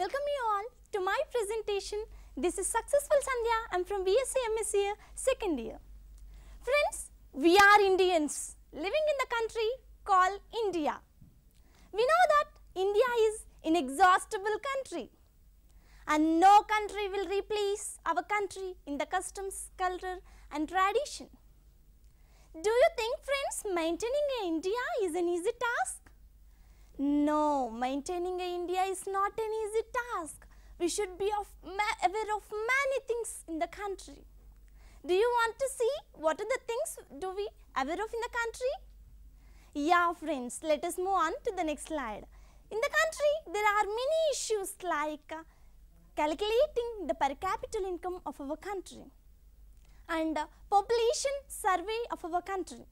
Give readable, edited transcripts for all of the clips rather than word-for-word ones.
welcome you all to my presentation. This is Successful Sandya. I am from BSc MSc second year. Friends, we are Indians living in the country called India. We know that India is an inexhaustible country and no country will replace our country in the customs, culture and tradition. Do you think, friends, maintaining India is an easy task? No, maintaining India is not an easy task. We should be aware of many things in the country. Do you want to see what are the things do we aware of in the country? Yeah, friends, let us move on to the next slide. In the country, there are many issues like calculating the per capita income of our country and population survey of our country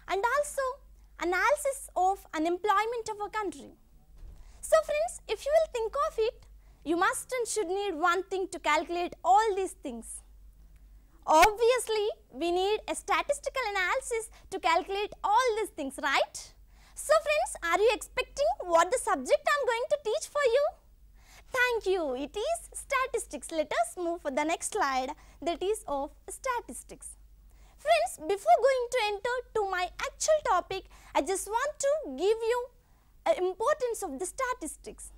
and also analysis of unemployment of our country. So friends, if you will think of it, you must and should need one thing to calculate all these things. Obviously, we need a statistical analysis to calculate all these things, right? So friends, are you expecting what the subject I am going to teach for you? Thank you. It is statistics. Let us move for the next slide, that is of statistics. Friends, before going to enter to my actual topic, I just want to give you importance of the statistics.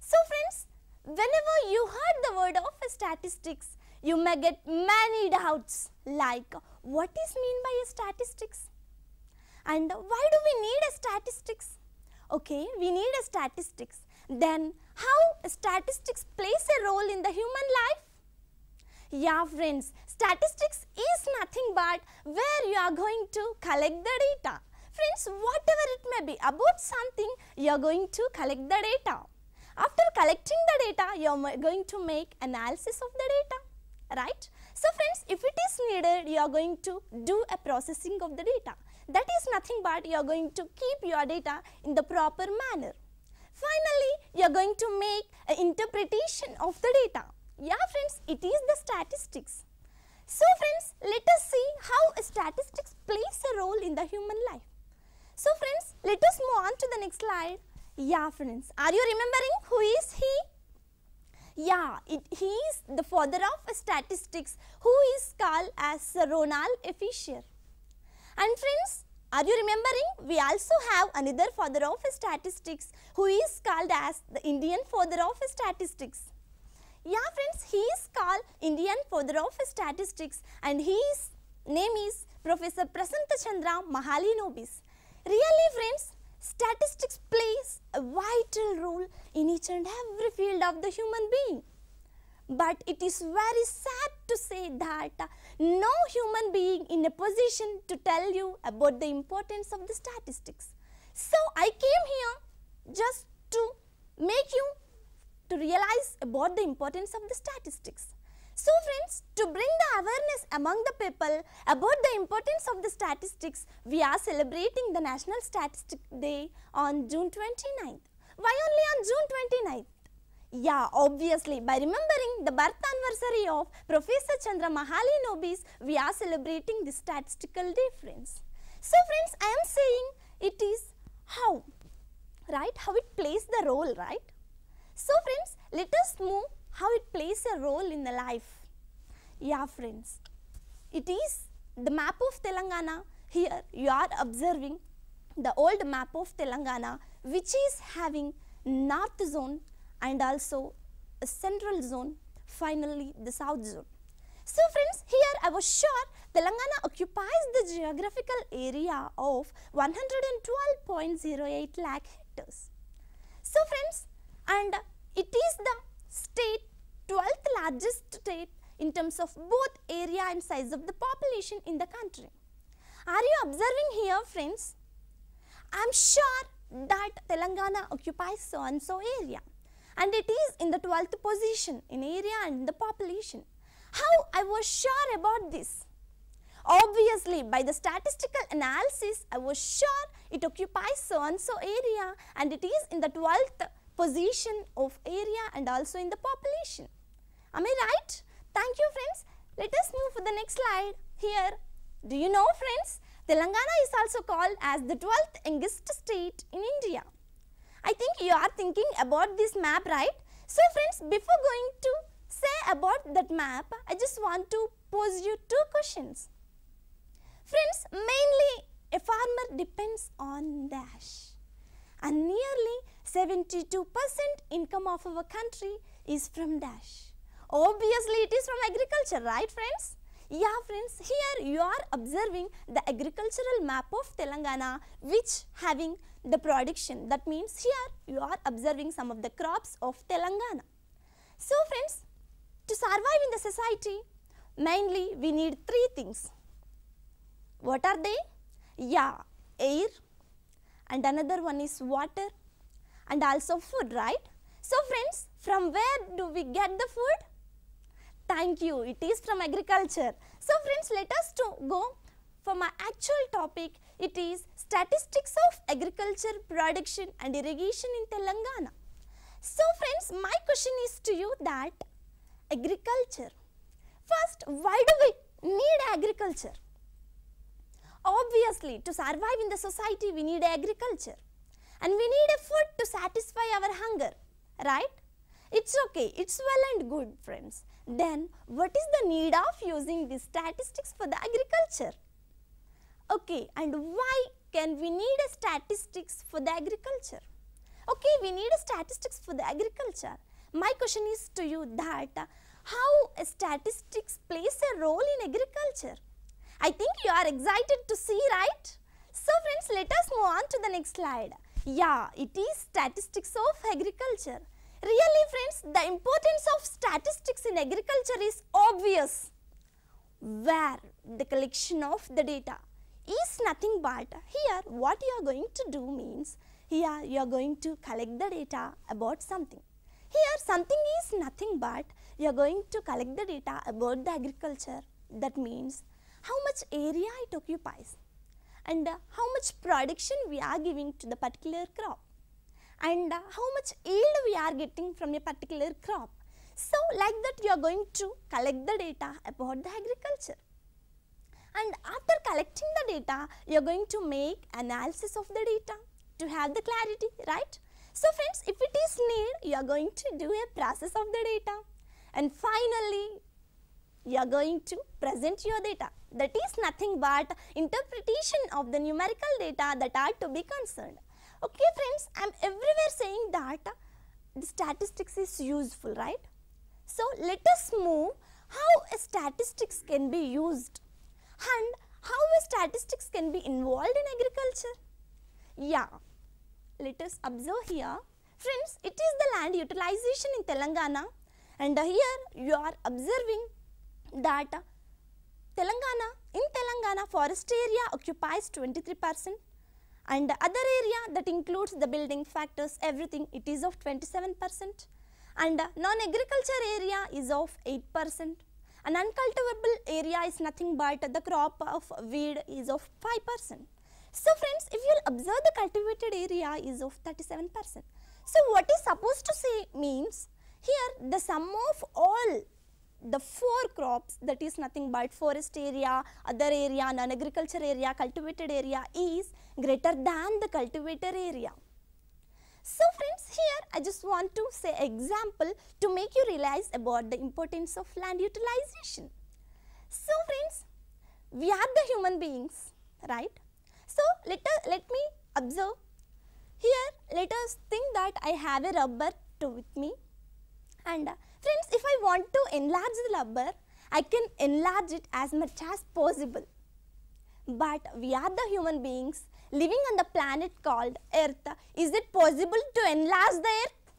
So friends, whenever you heard the word of statistics, you may get many doubts like what is mean by a statistics and why do we need a statistics? Okay, we need a statistics. Then how statistics plays a role in the human life? Yeah, friends, statistics is nothing but where you are going to collect the data. Friends, whatever it may be about something, you are going to collect the data. After collecting the data, you are going to make analysis of the data, right? So friends, if it is needed, you are going to do a processing of the data. That is nothing but you are going to keep your data in the proper manner. Finally, you are going to make an interpretation of the data. Yeah, friends, it is the statistics. So friends, let us see how statistics plays a role in the human life. So friends, let us move on to the next slide. Yeah, friends, are you remembering who is he? Yeah, he is the father of statistics who is called as Ronald F. Fisher. And friends, are you remembering we also have another father of statistics who is called as the Indian father of statistics. Yeah, friends, he is called Indian father of statistics and his name is Professor Prasanta Chandra Mahalanobis. Really, friends, statistics plays a vital role in each and every field of the human being. But it is very sad to say that no human being in a position to tell you about the importance of the statistics. So I came here just to make you to realize about the importance of the statistics. So friends, to bring the awareness among the people about the importance of the statistics, we are celebrating the National Statistic Day on June 29th. Why only on June 29th? Yeah, obviously, by remembering the birth anniversary of Professor Chandra Mahalanobis, we are celebrating the statistical day, friends. So friends, I am saying it is how, right? How it plays the role, right? So friends, let us move how it plays a role in the life. Yeah, friends, it is the map of Telangana. Here you are observing the old map of Telangana, which is having north zone and also a central zone, finally the south zone. So friends, here I was sure Telangana occupies the geographical area of 112.08 lakh hectares. So friends, and it is the state 12th largest state in terms of both area and size of the population in the country. Are you observing here, friends? I am sure that Telangana occupies so and so area and it is in the 12th position in area and the population. How I was sure about this? Obviously, by the statistical analysis, I was sure it occupies so and so area and it is in the 12th position of area and also in the population. Am I right? Thank you, friends. Let us move to the next slide. Here, do you know, friends, Telangana is also called as the 12th youngest state in India. I think you are thinking about this map, right? So friends, before going to say about that map, I just want to pose you two questions. Friends, mainly a farmer depends on dash, and nearly 72% income of our country is from dash. Obviously, it is from agriculture, right friends? Yeah friends, here you are observing the agricultural map of Telangana which having the production. That means here you are observing some of the crops of Telangana. So friends, to survive in the society, mainly we need three things. What are they? Yeah, air, and another one is water, and also food, right? So friends, from where do we get the food? Thank you, it is from agriculture. So friends, let us go for my actual topic. It is statistics of agriculture, production and irrigation in Telangana. So friends, my question is to you that agriculture. First, why do we need agriculture? Obviously, to survive in the society, we need agriculture. And we need a food to satisfy our hunger, right? It's okay, it's well and good friends. Then, what is the need of using these statistics for the agriculture? Okay, and why can we need a statistics for the agriculture? Okay, we need a statistics for the agriculture. My question is to you that how a statistics plays a role in agriculture? I think you are excited to see, right? So friends, let us move on to the next slide. Yeah, it is statistics of agriculture. Really friends, the importance of statistics in agriculture is obvious. Where the collection of the data is nothing but, here what you are going to do means, here you are going to collect the data about something. Here something is nothing but, you are going to collect the data about the agriculture. That means how much area it occupies and how much production we are giving to the particular crop, and how much yield we are getting from a particular crop. So like that you are going to collect the data about the agriculture, and after collecting the data you are going to make analysis of the data to have the clarity, right? So friends, if it is need, you are going to do a process of the data, and finally you are going to present your data. That is nothing but interpretation of the numerical data that are to be concerned. Okay friends, I am everywhere saying that the statistics is useful, right? So let us move how a statistics can be used and how a statistics can be involved in agriculture. Yeah, let us observe here. Friends, it is the land utilization in Telangana, and here you are observing that in Telangana forest area occupies 23%, and other area that includes the building factors, everything, it is of 27%, and non-agriculture area is of 8%, and uncultivable area is nothing but the crop of weed is of 5%. So friends, if you will observe, the cultivated area is of 37%. So what is supposed to say means, here the sum of all the four crops, that is nothing but forest area, other area, non-agriculture area, cultivated area is greater than the cultivated area. So friends, here I just want to say example to make you realize about the importance of land utilization. So friends, we are the human beings, right? So let me observe. Here let us think that I have a rubber with me, and friends, if I want to enlarge the rubber, I can enlarge it as much as possible. But we are the human beings living on the planet called Earth. Is it possible to enlarge the Earth?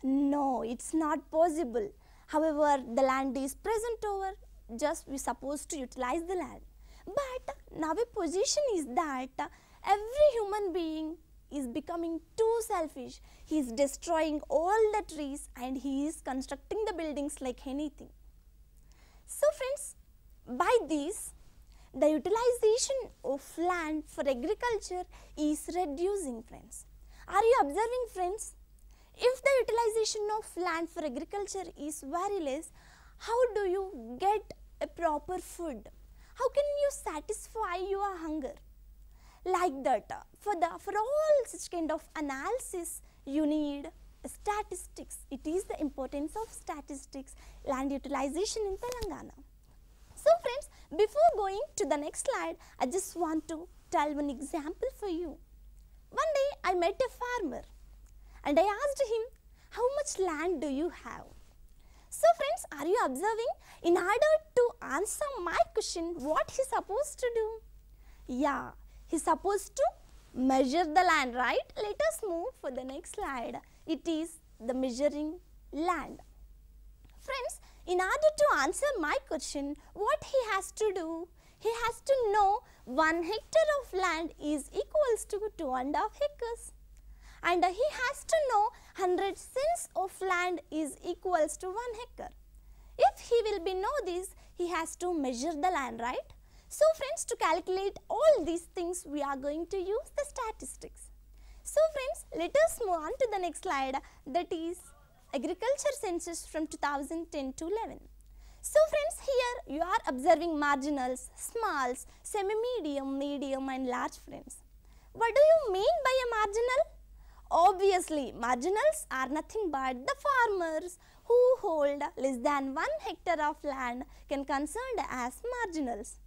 No, it's not possible. However, the land is present over, just we supposed to utilize the land. But now a position is that every human being is becoming too selfish. He is destroying all the trees and he is constructing the buildings like anything. So friends, by this, the utilization of land for agriculture is reducing, friends. Are you observing, friends? If the utilization of land for agriculture is very less, how do you get a proper food? How can you satisfy your hunger? Like that, for all such kind of analysis, you need statistics. It is the importance of statistics, land utilization in Telangana. So friends, before going to the next slide, I just want to tell one example for you. One day I met a farmer and I asked him, how much land do you have? So friends, are you observing? In order to answer my question, what he supposed to do? Yeah, he's supposed to measure the land, right? Let us move for the next slide. It is the measuring land. Friends, in order to answer my question, what he has to do? He has to know 1 hectare of land is equals to 2.5 acres. And he has to know 100 cents of land is equals to 1 acre. If he will be know this, he has to measure the land, right? So friends, to calculate all these things, we are going to use the statistics. So friends, let us move on to the next slide, that is agriculture census from 2010 to 11. So friends, here you are observing marginals, smalls, semi-medium, medium and large friends. What do you mean by a marginal? Obviously, marginals are nothing but the farmers who hold less than 1 hectare of land can considered as marginals.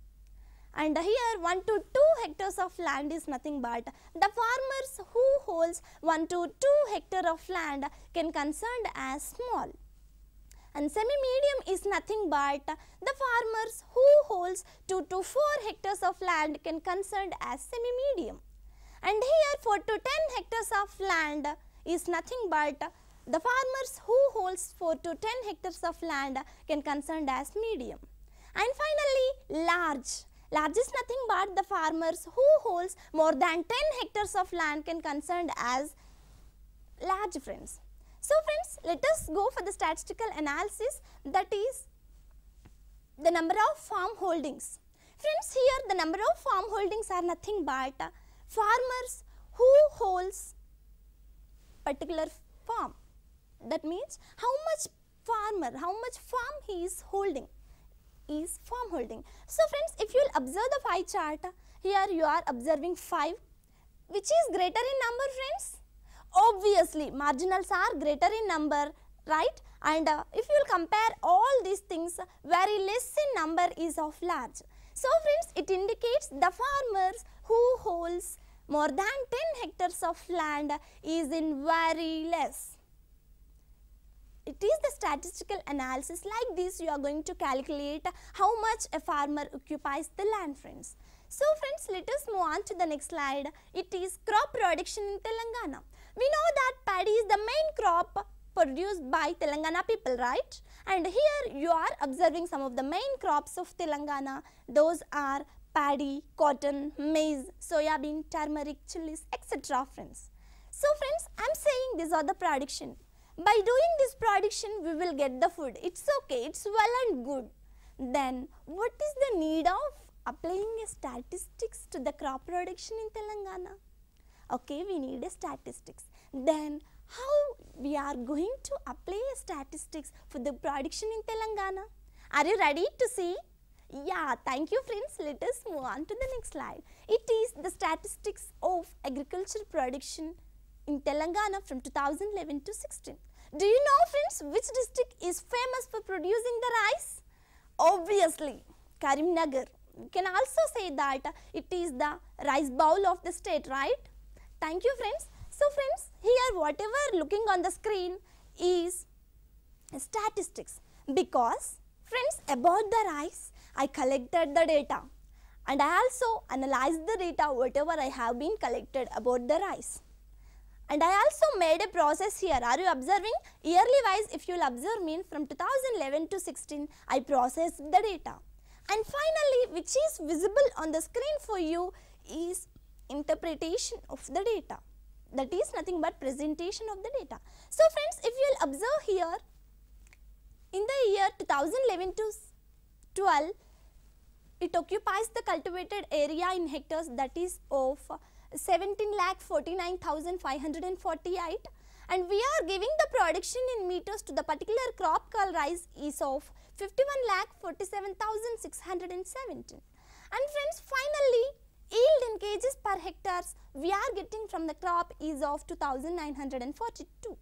And here 1 to 2 hectares of land is nothing but the farmers who holds 1 to 2 hectare of land can considered as small. And semi-medium is nothing but the farmers who holds 2 to 4 hectares of land can considered as semi-medium. And here 4 to 10 hectares of land is nothing but the farmers who holds 4 to 10 hectares of land can considered as medium. And finally, large. Large is nothing but the farmers who holds more than 10 hectares of land can considered as large, friends. So friends, let us go for the statistical analysis, that is the number of farm holdings. Friends, here the number of farm holdings are nothing but farmers who holds particular farm. That means how much farm he is holding is farm holding. So friends, if you will observe the pie chart, here you are observing 5, which is greater in number, friends. Obviously, marginals are greater in number, right? And if you will compare all these things, very less in number is of large. So friends, it indicates the farmers who holds more than 10 hectares of land is in very less. It is the statistical analysis. Like this, you are going to calculate how much a farmer occupies the land, friends. So friends, let us move on to the next slide. It is crop production in Telangana. We know that paddy is the main crop produced by Telangana people, right? And here you are observing some of the main crops of Telangana. Those are paddy, cotton, maize, soya bean, turmeric, chilies, etc. friends. So friends, I am saying these are the production. By doing this production, we will get the food. It's okay, it's well and good. Then what is the need of applying a statistics to the crop production in Telangana? Okay, we need a statistics. Then how we are going to apply a statistics for the production in Telangana? Are you ready to see? Yeah, thank you friends. Let us move on to the next slide. It is the statistics of agriculture production in Telangana from 2011 to 16. Do you know friends which district is famous for producing the rice? Obviously, Karimnagar. You can also say that it is the rice bowl of the state, right? Thank you friends. So friends, here whatever looking on the screen is statistics, because friends, about the rice, I collected the data and I also analyzed the data whatever I have been collected about the rice. And I also made a process here. Are you observing? Yearly wise, if you will observe mean from 2011 to 16, I processed the data. And finally, which is visible on the screen for you is interpretation of the data. That is nothing but presentation of the data. So friends, if you will observe here, in the year 2011 to 12, it occupies the cultivated area in hectares, that is of 17,49,548, and we are giving the production in meters to the particular crop called rice is of 51,47,617. And friends, finally, yield in kgs per hectares we are getting from the crop is of 2,942.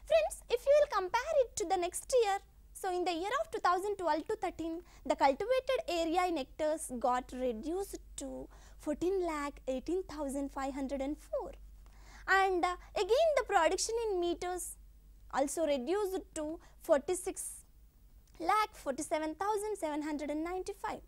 Friends, if you will compare it to the next year, so in the year of 2012 to 13, the cultivated area in hectares got reduced to 14,18,504, and again the production in meters also reduced to 46,47,795.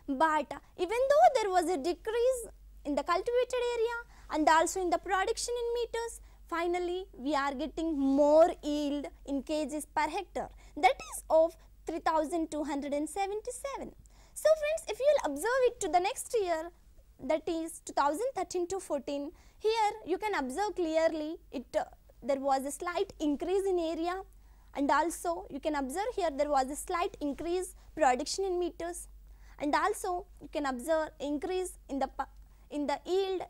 But even though there was a decrease in the cultivated area and also in the production in meters, finally we are getting more yield in kgs per hectare, that is of 3,277. So friends, if you will observe it to the next year, that is 2013 to 14, here you can observe clearly there was a slight increase in area, and also you can observe here there was a slight increase production in meters, and also you can observe increase in the yield,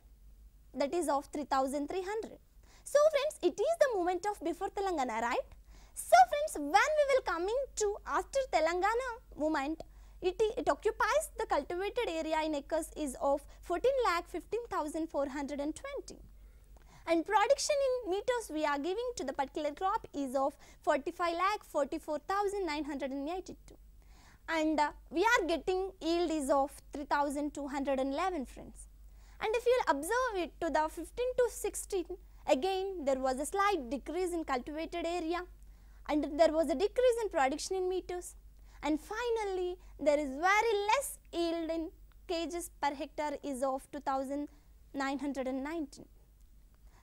that is of 3,300. So friends, it is the movement of before Telangana, right? So friends, when we will coming to after Telangana movement, it occupies the cultivated area in acres is of 14,15,420, and production in meters we are giving to the particular crop is of 45,44,982, and we are getting yield is of 3,211, friends. And if you will observe it to the 15 to 16, again there was a slight decrease in cultivated area, and there was a decrease in production in meters, and finally there is very less yield in kgs per hectare is of 2,919.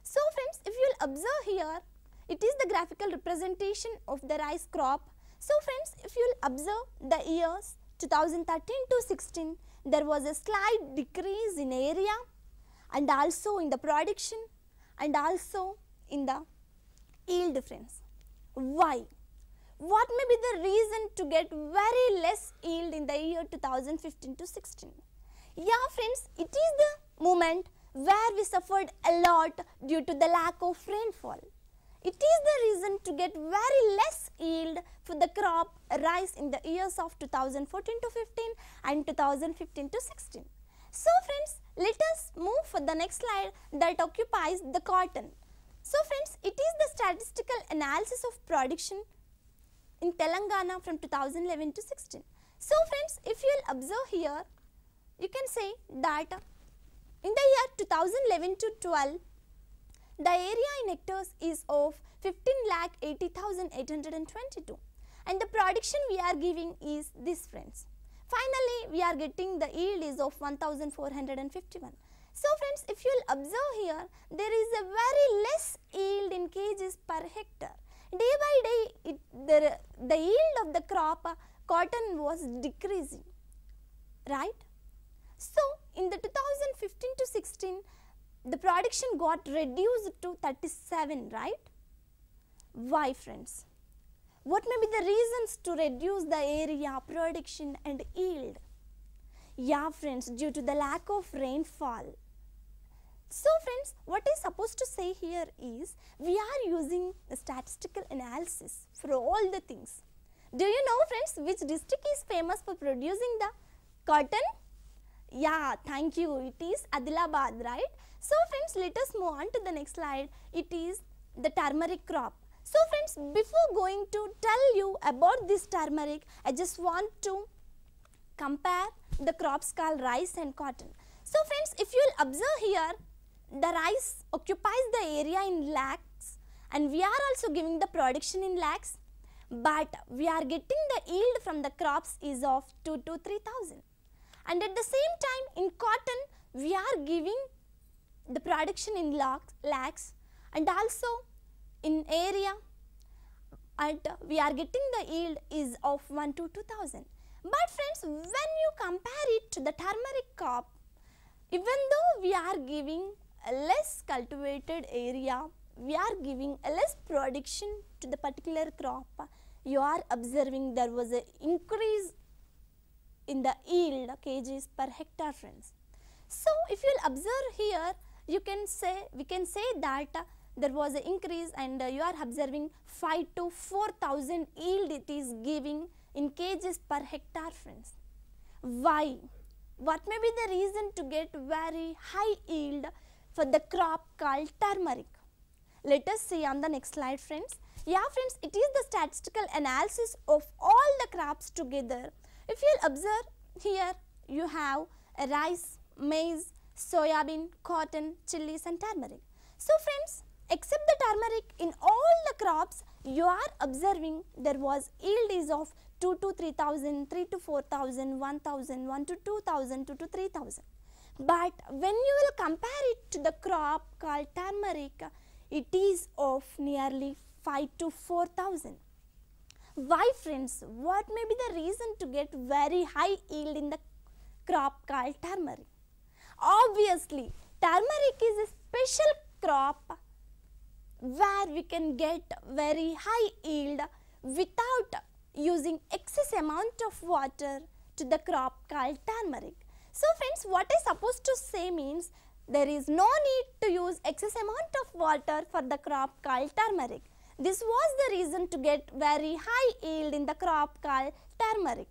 So friends, if you will observe here, it is the graphical representation of the rice crop. So friends, if you will observe the years 2013 to 16, there was a slight decrease in area and also in the production and also in the yield, friends. Why? What may be the reason to get very less yield in the year 2015 to 16? Yeah friends, it is the moment where we suffered a lot due to the lack of rainfall. It is the reason to get very less yield for the crop rice in the years of 2014 to 15 and 2015 to 16. So friends, let us move for the next slide that occupies the cotton. So friends, it is the statistical analysis of production in Telangana from 2011 to 16. So friends, if you will observe here, you can say that in the year 2011 to 12, the area in hectares is of 15,80,822, and the production we are giving is this, friends. Finally, we are getting the yield is of 1,451. So friends, if you will observe here, there is a very less yield in kgs per hectare. Day by day, the yield of the crop cotton was decreasing, right? So in the 2015 to 16, the production got reduced to 37, right? Why, friends? What may be the reasons to reduce the area, production and yield? Yeah friends, due to the lack of rainfall. So friends, what is supposed to say here is, we are using the statistical analysis for all the things. Do you know friends, which district is famous for producing the cotton? Yeah, thank you. It is Adilabad, right? So friends, let us move on to the next slide. It is the turmeric crop. So friends, before going to tell you about this turmeric, I just want to compare the crops called rice and cotton. So friends, if you will observe here, the rice occupies the area in lakhs and we are also giving the production in lakhs, but we are getting the yield from the crops is of 2 to 3,000. And at the same time in cotton, we are giving the production in lakhs and also in area, and we are getting the yield is of 1 to 2,000. But friends, when you compare it to the turmeric crop, even though we are giving a less cultivated area, we are giving a less production to the particular crop, you are observing there was an increase in the yield kgs per hectare, friends. So if you will observe here, we can say that there was an increase and you are observing 5 to 4,000 yield it is giving in kgs per hectare, friends. Why? What may be the reason to get very high yield for the crop called turmeric? let us see on the next slide, friends. Yeah, friends, it is the statistical analysis of all the crops together. If you observe here, you have rice, maize, soybean, cotton, chilies and turmeric. So friends, except the turmeric, in all the crops you are observing there was yield is of 2 to 3000, 3 to 4000, 1000, 1 to 2000, 2 to 3000. But when you will compare it to the crop called turmeric, it is of nearly 5 to 4000. Why, friends? What may be the reason to get very high yield in the crop called turmeric? Obviously, turmeric is a special crop where we can get very high yield without using excess amount of water to the crop called turmeric. So friends, what I supposed to say means there is no need to use excess amount of water for the crop called turmeric. This was the reason to get very high yield in the crop called turmeric.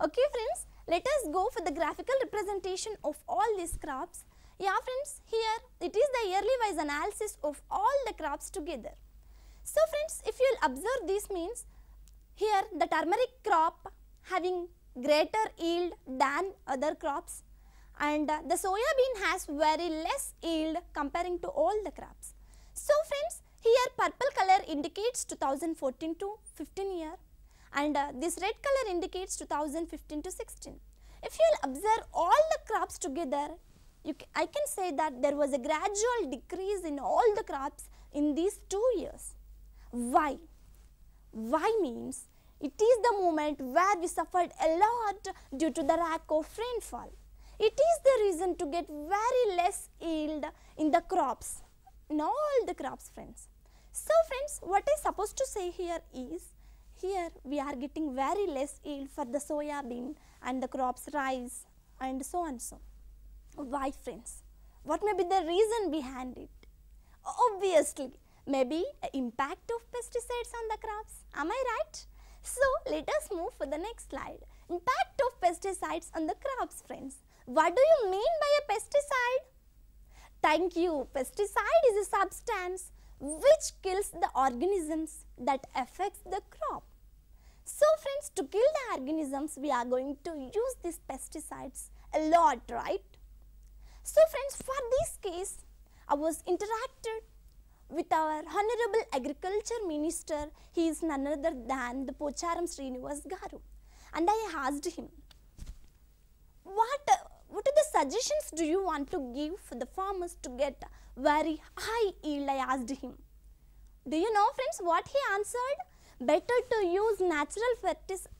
Okay friends, let us go for the graphical representation of all these crops. Yeah friends, here it is the yearly wise analysis of all the crops together. So friends, if you will observe this means, here the turmeric crop having greater yield than other crops, and the soybean has very less yield comparing to all the crops. So friends, here purple color indicates 2014 to 15 year, and this red color indicates 2015 to 16. If you will observe all the crops together, I can say that there was a gradual decrease in all the crops in these 2 years. Why? Why means it is the moment where we suffered a lot due to the lack of rainfall. It is the reason to get very less yield in the crops, in all the crops friends. So friends, what I supposed to say here is, here we are getting very less yield for the soybean and the crops rice and so on so. Why friends? What may be the reason behind it? Obviously, maybe an impact of pesticides on the crops. Am I right? So, let us move for the next slide. Impact of pesticides on the crops, friends. What do you mean by a pesticide? Thank you. Pesticide is a substance which kills the organisms that affects the crop. So, friends, to kill the organisms, we are going to use these pesticides a lot, right? So, friends, for this case, I was interacted with our Honorable Agriculture Minister. He is none other than the Pocharam Srinivas Garu. And I asked him, what are the suggestions do you want to give for the farmers to get very high yield? I asked him. Do you know friends what he answered? Better to use natural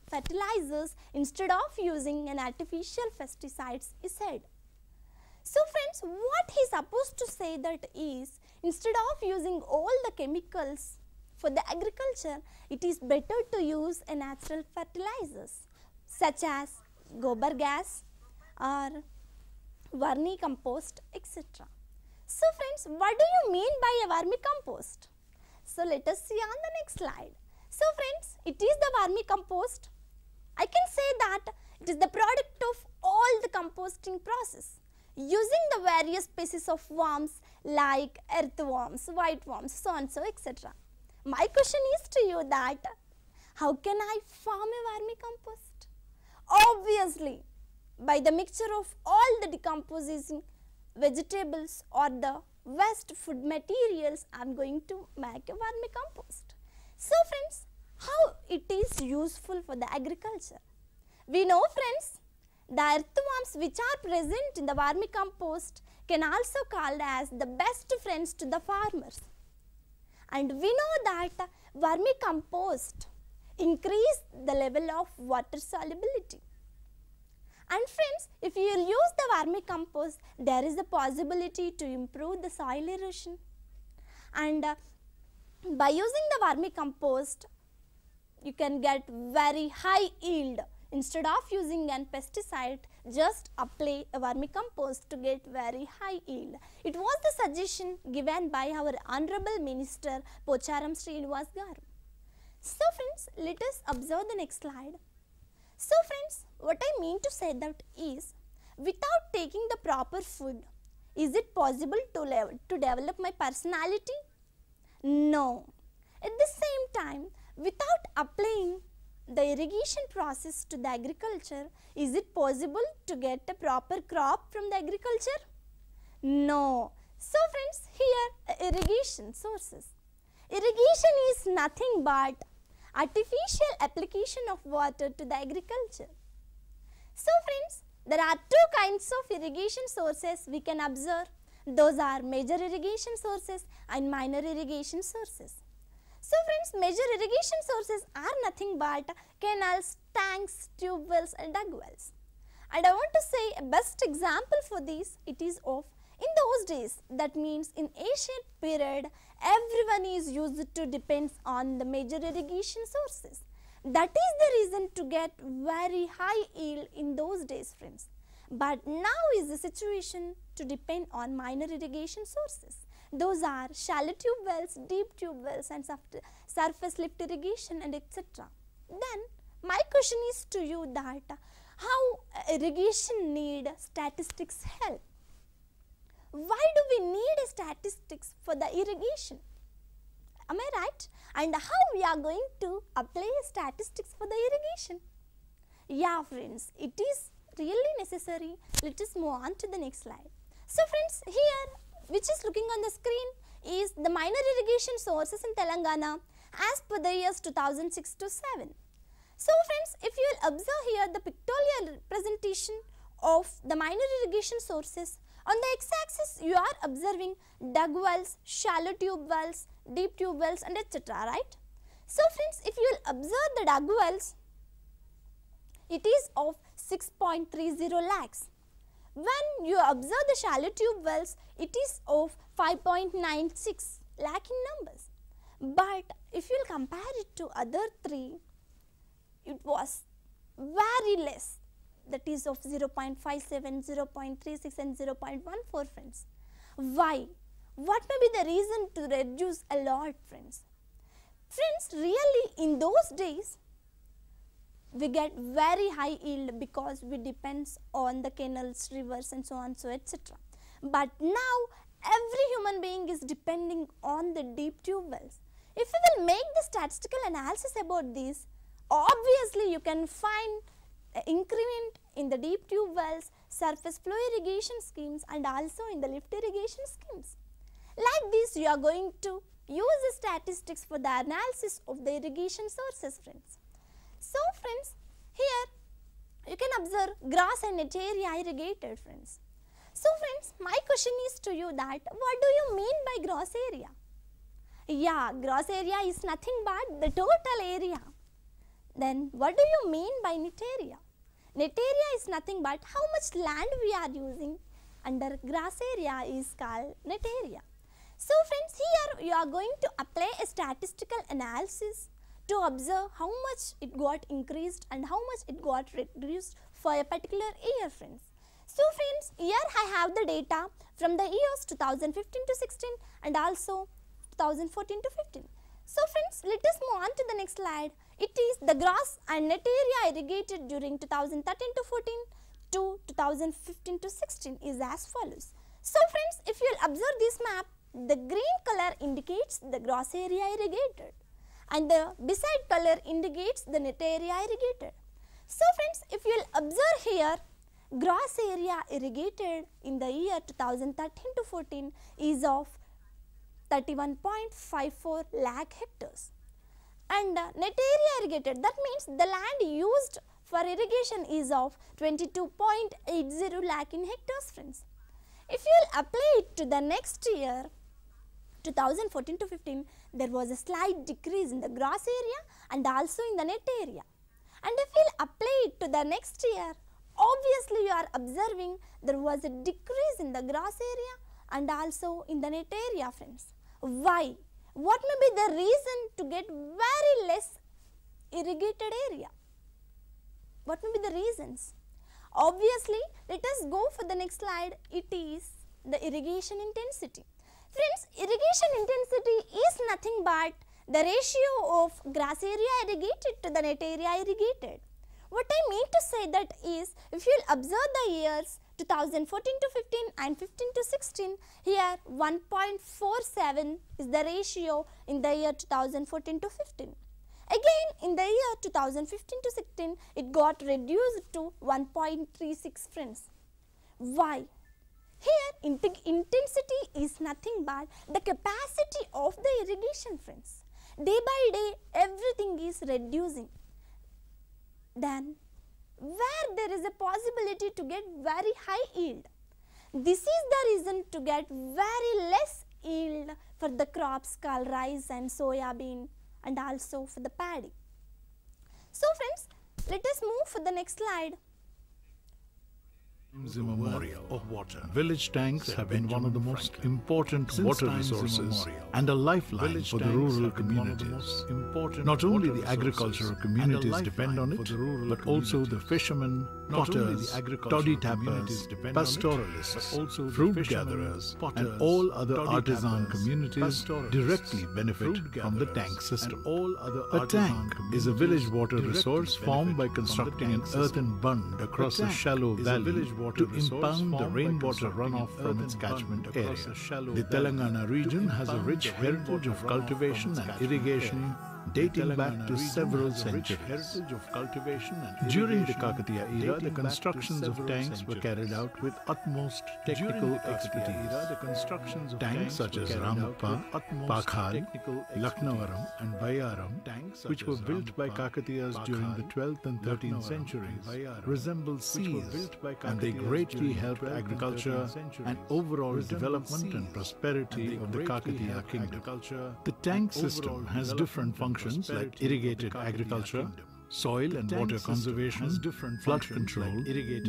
fertilizers instead of using an artificial pesticides, he said. So friends, what he supposed to say that is, instead of using all the chemicals for the agriculture, it is better to use a natural fertilizers such as gobar gas or vermi compost, etc. So friends, what do you mean by a vermi compost? So let us see on the next slide. So friends, it is the vermi compost. I can say that it is the product of all the composting process using the various species of worms like earthworms, white worms, so on so etc. My question is to you that how can I form a vermicompost? Obviously, by the mixture of all the decomposing vegetables or the waste food materials, I am going to make a vermicompost. So friends, how it is useful for the agriculture? We know friends, the earthworms which are present in the vermicompost can also called as the best friends to the farmers. And we know that vermicompost increase the level of water solubility. And friends, if you use the vermicompost, there is a possibility to improve the soil erosion. And by using the vermicompost, you can get very high yield. Instead of using an pesticide, just apply a vermicompost to get very high yield. It was the suggestion given by our Honorable Minister Pocharam Srinivas Garu. So friends, let us observe the next slide. So friends, what I mean to say that is, without taking the proper food, is it possible to develop my personality? No. At the same time, without applying the irrigation process to the agriculture, is it possible to get a proper crop from the agriculture? No. So friends, here irrigation sources. Irrigation is nothing but artificial application of water to the agriculture. So friends, there are two kinds of irrigation sources we can observe. Those are major irrigation sources and minor irrigation sources. So friends, major irrigation sources are nothing but canals, tanks, tube wells and dug wells. And I want to say a best example for this, it is of in those days, that means in ancient period, everyone is used to depend on the major irrigation sources. That is the reason to get very high yield in those days, friends. But now is the situation to depend on minor irrigation sources. Those are shallow tube wells, deep tube wells and surface lift irrigation and etc. Then my question is to you that how irrigation need statistics help? Why do we need statistics for the irrigation? Am I right? And how we are going to apply statistics for the irrigation? Yeah friends, it is really necessary. Let us move on to the next slide. So friends, here which is looking on the screen is the minor irrigation sources in Telangana as per the years 2006 to 7. So friends, if you will observe here the pictorial representation of the minor irrigation sources, on the x-axis you are observing dug wells, shallow tube wells, deep tube wells and etc. right? So friends, if you will observe the dug wells, it is of 6.30 lakhs. When you observe the shallow tube wells, it is of 5.96 lakh in numbers. But if you will compare it to other three, it was very less. That is of 0.57, 0.36 and 0.14 friends. Why? What may be the reason to reduce a lot friends? Friends, really in those days, we get very high yield because we depends on the canals, rivers and so on, so etc. But now, every human being is depending on the deep tube wells. If we will make the statistical analysis about this, obviously you can find increment in the deep tube wells, surface flow irrigation schemes and also in the lift irrigation schemes. Like this, you are going to use the statistics for the analysis of the irrigation sources friends. So friends, here you can observe grass and net area irrigated friends. So friends, my question is to you that what do you mean by gross area? Yeah, gross area is nothing but the total area. Then what do you mean by net area? Net area is nothing but how much land we are using under grass area is called net area. So friends, here you are going to apply a statistical analysis to observe how much it got increased and how much it got reduced for a particular year friends. So friends, here I have the data from the years 2015 to 16 and also 2014 to 15. So friends, let us move on to the next slide. It is the grass and net area irrigated during 2013 to 14 to 2015 to 16 is as follows. So friends, if you will observe this map, the green color indicates the gross area irrigated and the beside color indicates the net area irrigated. So friends, if you will observe here, gross area irrigated in the year 2013 to 14 is of 31.54 lakh hectares. And net area irrigated, that means the land used for irrigation is of 22.80 lakh in hectares friends. If you will apply it to the next year, 2014 to 15, there was a slight decrease in the gross area and also in the net area. And if you will apply it to the next year, obviously you are observing there was a decrease in the gross area and also in the net area friends. Why? What may be the reason to get very less irrigated area? What may be the reasons? Obviously, let us go for the next slide. It is the irrigation intensity. Friends, irrigation intensity is nothing but the ratio of grass area irrigated to the net area irrigated. What I mean to say that is, if you will observe the years 2014 to 15 and 15 to 16, here 1.47 is the ratio in the year 2014 to 15. Again, in the year 2015 to 16, it got reduced to 1.36 friends. Why? Here, intensity is nothing but the capacity of the irrigation, friends. Day by day, everything is reducing. Then, where there is a possibility to get very high yield. This is the reason to get very less yield for the crops called rice and soya bean, and also for the paddy. So friends, let us move for the next slide. Immemorial of water. Village tanks have been one of the most important water resources and a lifeline for the rural communities. Not only the agricultural communities depend on it, but also the fishermen, potters, toddy tappers, pastoralists, fruit gatherers, and all other artisan communities directly benefit from the tank system. A tank is a village water resource formed by constructing an earthen bund across a shallow valley to impound the rainwater runoff from its catchment area. The Telangana region has a rich heritage of cultivation and irrigation dating back to several centuries. During the Kakatiya era, the constructions of tanks were carried out with utmost technical expertise. Tanks such as Ramappa, Pakhal, Lakhnavaram and Bayaram, which were built by Kakatiyas during the 12th and 13th centuries, resemble seas, and they greatly helped agriculture and overall development and prosperity of the Kakatiya kingdom. The tank system has different functions like irrigated agriculture, soil and water conservation, flood control,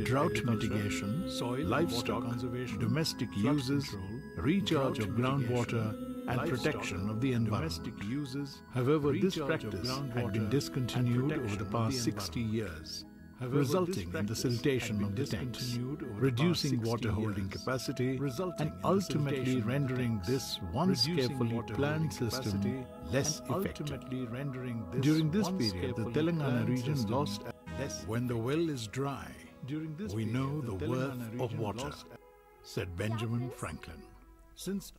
drought mitigation, livestock, domestic uses, recharge of groundwater, and protection of the environment. However, this practice had been discontinued over the past 60 years, resulting in the siltation of the tanks, reducing water holding capacity, and ultimately rendering this once carefully planned system less effective. During this period, the Telangana region lost. When the well is dry, we know the worth of water, said Benjamin Franklin.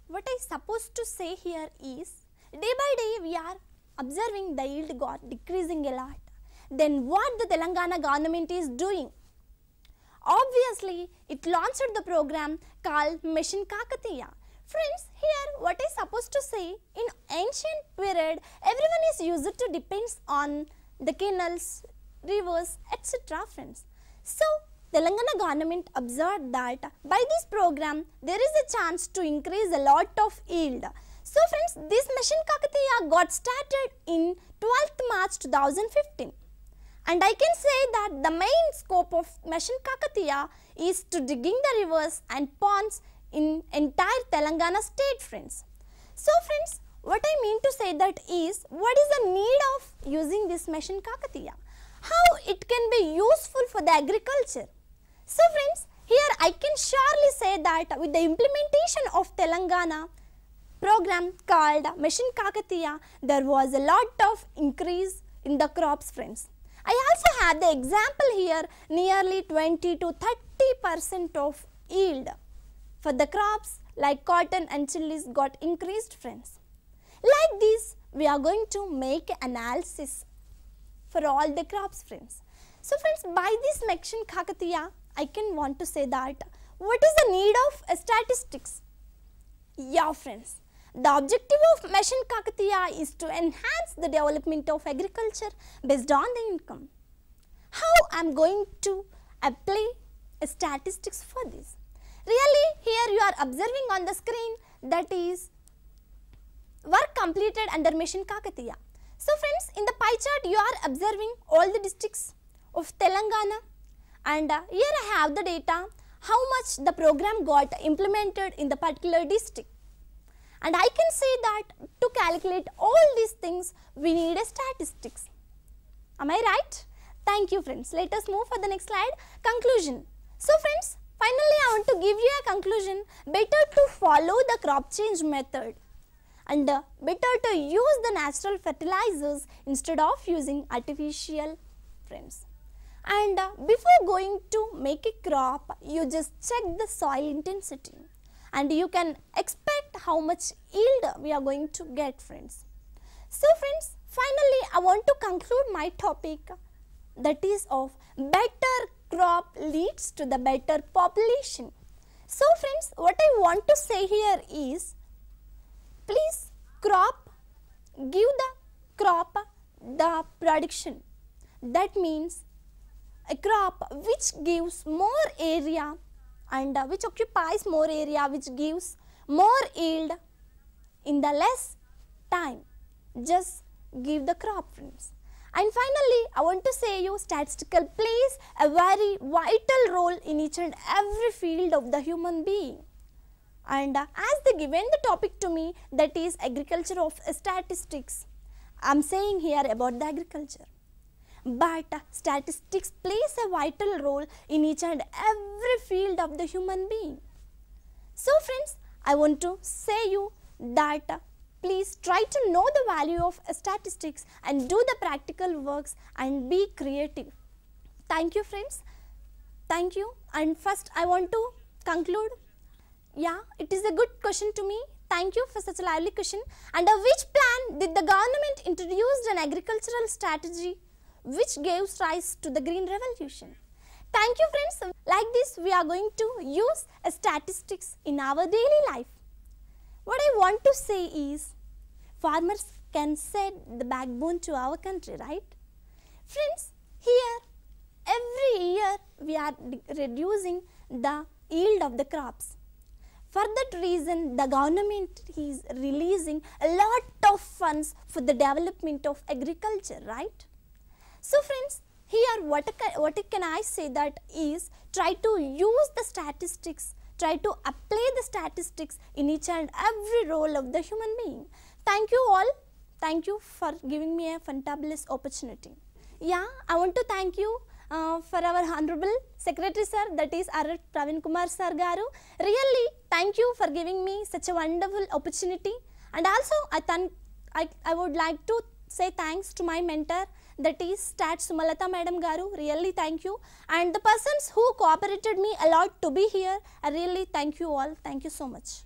What I supposed to say here is, day by day we are observing the yield got decreasing a lot. Then what the Telangana government is doing? Obviously, it launched the program called Mission Kakatiya. Friends, here what I supposed to say, in ancient period, everyone is used to depends on the canals, rivers, etc. friends. So, Telangana government observed that by this program, there is a chance to increase a lot of yield. So friends, this Mission Kakatiya got started in 12th March 2015. And I can say that the main scope of Mission Kakatiya is to digging the rivers and ponds in entire Telangana state, friends. So friends, what I mean to say that is, what is the need of using this Mission Kakatiya? How it can be useful for the agriculture? So friends, here I can surely say that with the implementation of Telangana program called Mission Kakatiya, there was a lot of increase in the crops, friends. I also have the example here, nearly 20 to 30% of yield for the crops like cotton and chilies got increased, friends. Like this, we are going to make analysis for all the crops, friends. So friends, by this Mission Kakatiya, I can want to say that what is the need of statistics? Yeah, friends. The objective of Mission Kakatiya is to enhance the development of agriculture based on the income. How I am going to apply statistics for this? Really, here you are observing on the screen, that is work completed under Mission Kakatiya. So friends, in the pie chart you are observing all the districts of Telangana, and here I have the data how much the program got implemented in the particular district. And I can say that to calculate all these things, we need a statistics. Am I right? Thank you, friends. Let us move for the next slide. Conclusion. So friends, finally I want to give you a conclusion. Better to follow the crop change method, and better to use the natural fertilizers instead of using artificial, friends. And before going to make a crop, you just check the soil intensity and you can expect how much yield we are going to get, friends. So friends, finally I want to conclude my topic, that is of better crop leads to the better population. So friends, what I want to say here is, please give the crop the production. That means a crop which gives more area and which occupies more area, which gives more yield in the less time. Just give the crop, friends. And finally, I want to say you statistical plays a very vital role in each and every field of the human being. And as they given the topic to me, that is agriculture of statistics, I am saying here about the agriculture. But statistics plays a vital role in each and every field of the human being. So friends, I want to say you that please try to know the value of statistics and do the practical works and be creative. Thank you, friends. Thank you. And first I want to conclude. Yeah, it is a good question to me. Thank you for such a lively question. Under which plan did the government introduce an agricultural strategy which gave rise to the Green Revolution? Thank you, friends. Like this, we are going to use statistics in our daily life. What I want to say is, farmers can set the backbone to our country, right? Friends, here every year we are reducing the yield of the crops. For that reason, the government is releasing a lot of funds for the development of agriculture, right? So friends, here what can I say that is, try to use the statistics, try to apply the statistics in each and every role of the human being. Thank you all. Thank you for giving me a fantabulous opportunity. Yeah, I want to thank you for our Honorable Secretary Sir, that is R. Praveen Kumar Sir Garu. Really, thank you for giving me such a wonderful opportunity. And also, I would like to say thanks to my mentor, that is Stat Sumalata Madam Garu. Really thank you. And the persons who cooperated me a lot to be here, I really thank you all. Thank you so much.